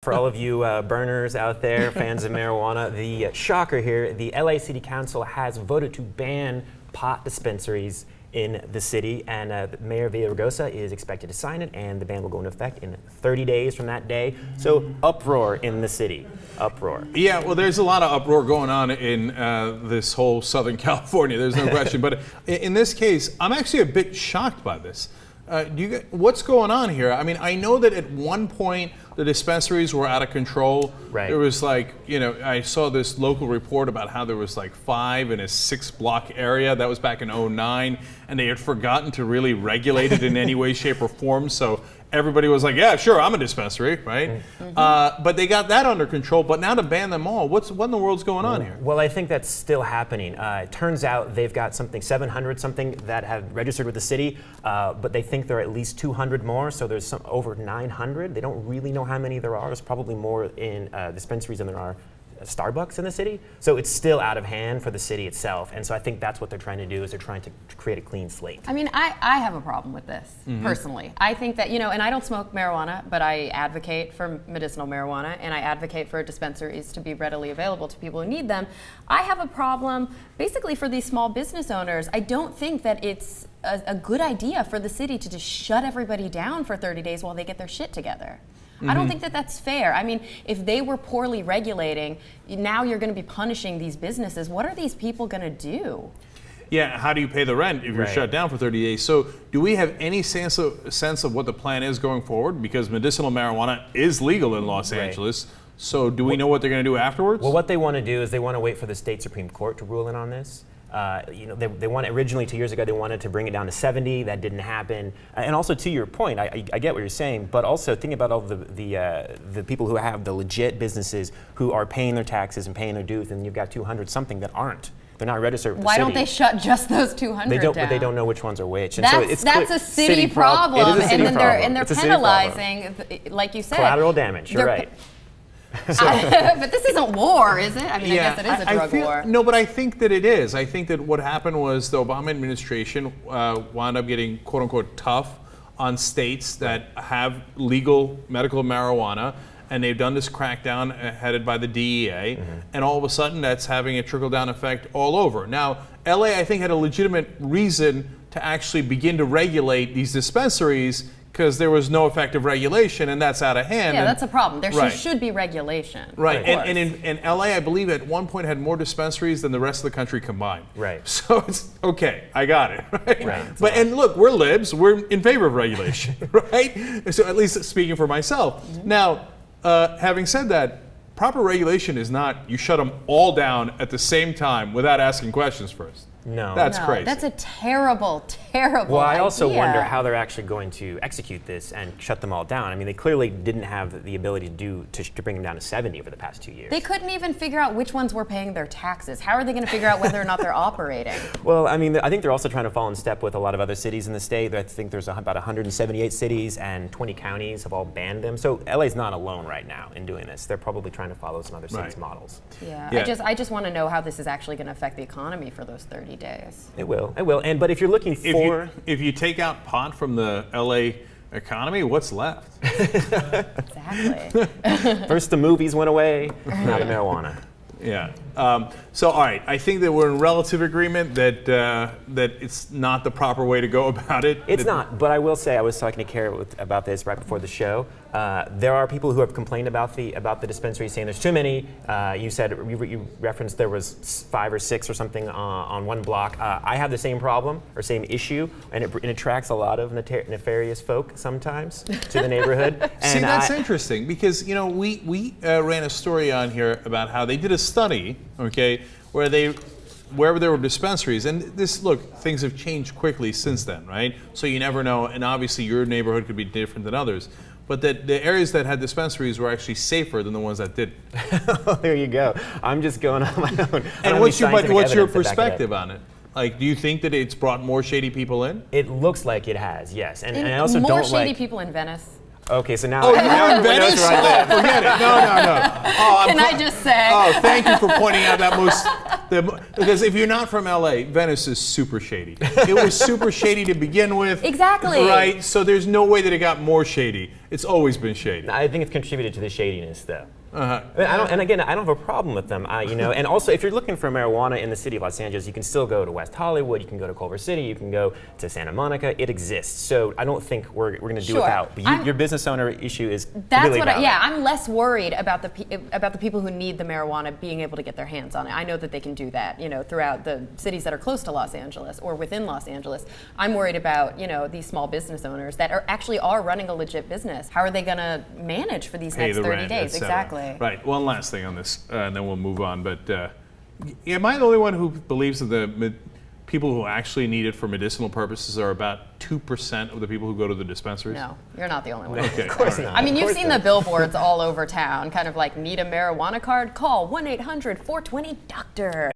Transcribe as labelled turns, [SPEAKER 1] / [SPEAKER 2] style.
[SPEAKER 1] For all of you burners out there, fans of marijuana, the shocker here, the LA City Council has voted to ban pot dispensaries in the city, and Mayor Villaraigosa is expected to sign it, and the ban will go into effect in 30 days from that day. So uproar in the city, uproar.
[SPEAKER 2] Yeah, well, there's a lot of uproar going on in this whole Southern California, there's no question. But in this case, I'm actually a bit shocked by this. What's going on here? I mean, I know that at one point the dispensaries were out of control.
[SPEAKER 1] Right.
[SPEAKER 2] There was like, I saw this local report about how there was like 5 in a 6-block area. That was back in '09, and they had forgotten to really regulate it in any way, shape, or form. So everybody was like, yeah, sure, I'm a dispensary, right? Mm-hmm. But they got that under control. But now to ban them all, what in the world's going on here?
[SPEAKER 1] Well, I think that's still happening. It turns out they've got 700 something that have registered with the city, but they think there are at least 200 more. So there's over 900. They don't really know how many there are. There's probably more in dispensaries than there are Starbucks in the city. So it's still out of hand for the city itself. And so I think that's what they're trying to do, is they're trying to create a clean slate.
[SPEAKER 3] I mean, I have a problem with this, personally. I think that, and I don't smoke marijuana, but I advocate for medicinal marijuana, and I advocate for dispensaries to be readily available to people who need them. I have a problem, basically, for these small business owners. I don't think that it's a good idea for the city to just shut everybody down for 30 days while they get their shit together. I don't think that that's fair. I mean, if they were poorly regulating, now you're going to be punishing these businesses. What are these people going to do?
[SPEAKER 2] Yeah, how do you pay the rent if you're shut down for 30 days? So do we have any sense of what the plan is going forward? Because medicinal marijuana is legal in Los Angeles. So do we know what they're going to do afterwards?
[SPEAKER 1] Well, what they want to do is they want to wait for the state Supreme Court to rule in on this. They wanted originally 2 years ago, they wanted to bring it down to 70. That didn't happen. And also, to your point, I get what you're saying, but also think about all the people who have the legit businesses who are paying their taxes and paying their dues, and you've got 200 something that aren't. They're not registered with the city.
[SPEAKER 3] Why don't they shut just those 200
[SPEAKER 1] down?
[SPEAKER 3] But
[SPEAKER 1] they don't know which ones are which. And
[SPEAKER 3] that's a city problem,
[SPEAKER 1] It is a city problem.
[SPEAKER 3] And they're penalizing, like you said.
[SPEAKER 1] Collateral damage, you're right.
[SPEAKER 3] But this isn't war, is it? I mean, I guess it is a drug war.
[SPEAKER 2] No, but I think that it is. I think that what happened was the Obama administration wound up getting quote unquote tough on states that have legal medical marijuana, and they've done this crackdown headed by the DEA, and all of a sudden that's having a trickle-down effect all over. Now, LA, I think, had a legitimate reason to actually begin to regulate these dispensaries, because there was no effective regulation, and that's out of hand.
[SPEAKER 3] Yeah, that's a problem. There should be regulation.
[SPEAKER 2] Right, and in LA, I believe at one point had more dispensaries than the rest of the country combined.
[SPEAKER 1] Right.
[SPEAKER 2] So it's okay, I got it. Right. But and look, we're libs. We're in favor of regulation, right? So at least speaking for myself. Now, having said that, proper regulation is not you shut them all down at the same time without asking questions first.
[SPEAKER 1] No.
[SPEAKER 2] That's crazy.
[SPEAKER 3] That's a terrible, terrible
[SPEAKER 1] Well, I also
[SPEAKER 3] idea.
[SPEAKER 1] wonder how they're actually going to execute this and shut them all down. I mean, they clearly didn't have the ability to bring them down to 70 over the past 2 years.
[SPEAKER 3] They couldn't even figure out which ones were paying their taxes. How are they going to figure out whether or not they're operating?
[SPEAKER 1] Well, I mean, I think they're also trying to fall in step with a lot of other cities in the state. I think there's about 178 cities and 20 counties have all banned them. So LA's not alone right now in doing this. They're probably trying to follow some other cities' models.
[SPEAKER 3] Yeah. I just want to know how this is actually going to affect the economy for those 30 days.
[SPEAKER 1] It will. But if you're looking for...
[SPEAKER 2] If you take out pot from the LA economy, what's left?
[SPEAKER 3] Exactly.
[SPEAKER 1] First the movies went away, now the marijuana.
[SPEAKER 2] Yeah. So, all right. I think that we're in relative agreement that that it's not the proper way to go about it.
[SPEAKER 1] It's not. But I will say, I was talking to Cara about this right before the show. There are people who have complained about the dispensary, saying there's too many. You said you referenced there was 5 or 6 or something on one block. I have the same problem or same issue, and it attracts a lot of nefarious folk sometimes to the neighborhood.
[SPEAKER 2] See, that's interesting because we ran a story on here about how they did a study, okay, wherever there were dispensaries, and things have changed quickly since then, right? So you never know, and obviously your neighborhood could be different than others. But that the areas that had dispensaries were actually safer than the ones that didn't.
[SPEAKER 1] There you go. I'm just going on my own.
[SPEAKER 2] And what's your perspective on it? Like, do you think that it's brought more shady people in?
[SPEAKER 1] It looks like it has, yes. And I also don't like...
[SPEAKER 3] More shady people in Venice.
[SPEAKER 1] Okay, so now...
[SPEAKER 2] Oh, you're in Venice?
[SPEAKER 1] Right
[SPEAKER 2] oh, forget it. No. Oh,
[SPEAKER 3] Can I just say?
[SPEAKER 2] Oh, thank you for pointing out because if you're not from LA, Venice is super shady. It was super shady to begin with.
[SPEAKER 3] Exactly.
[SPEAKER 2] Right? So there's no way that it got more shady. It's always been shady.
[SPEAKER 1] I think it's contributed to the shadiness, though.
[SPEAKER 2] Uh-huh.
[SPEAKER 1] And again, I don't have a problem with them. And also, if you're looking for marijuana in the city of Los Angeles, you can still go to West Hollywood, you can go to Culver City, you can go to Santa Monica. It exists. So I don't think we're going to do
[SPEAKER 3] Sure.
[SPEAKER 1] without. But your business owner issue is
[SPEAKER 3] That's
[SPEAKER 1] really
[SPEAKER 3] what.
[SPEAKER 1] valid.
[SPEAKER 3] I'm less worried about the people who need the marijuana being able to get their hands on it. I know that they can do that, throughout the cities that are close to Los Angeles or within Los Angeles. I'm worried about, these small business owners that are running a legit business. How are they going to manage for these next 30 days? Exactly.
[SPEAKER 2] Right. One last thing on this, and then we'll move on. But am I the only one who believes that the people who actually need it for medicinal purposes are about 2% of the people who go to the dispensaries?
[SPEAKER 3] No, you're not the only one.
[SPEAKER 2] Okay.
[SPEAKER 1] Of course
[SPEAKER 2] all right.
[SPEAKER 1] not.
[SPEAKER 3] I mean,
[SPEAKER 1] Of
[SPEAKER 3] you've
[SPEAKER 1] course
[SPEAKER 3] seen
[SPEAKER 1] not.
[SPEAKER 3] the billboards all over town, kind of like, need a marijuana card? Call 1-800-420-DOCTOR.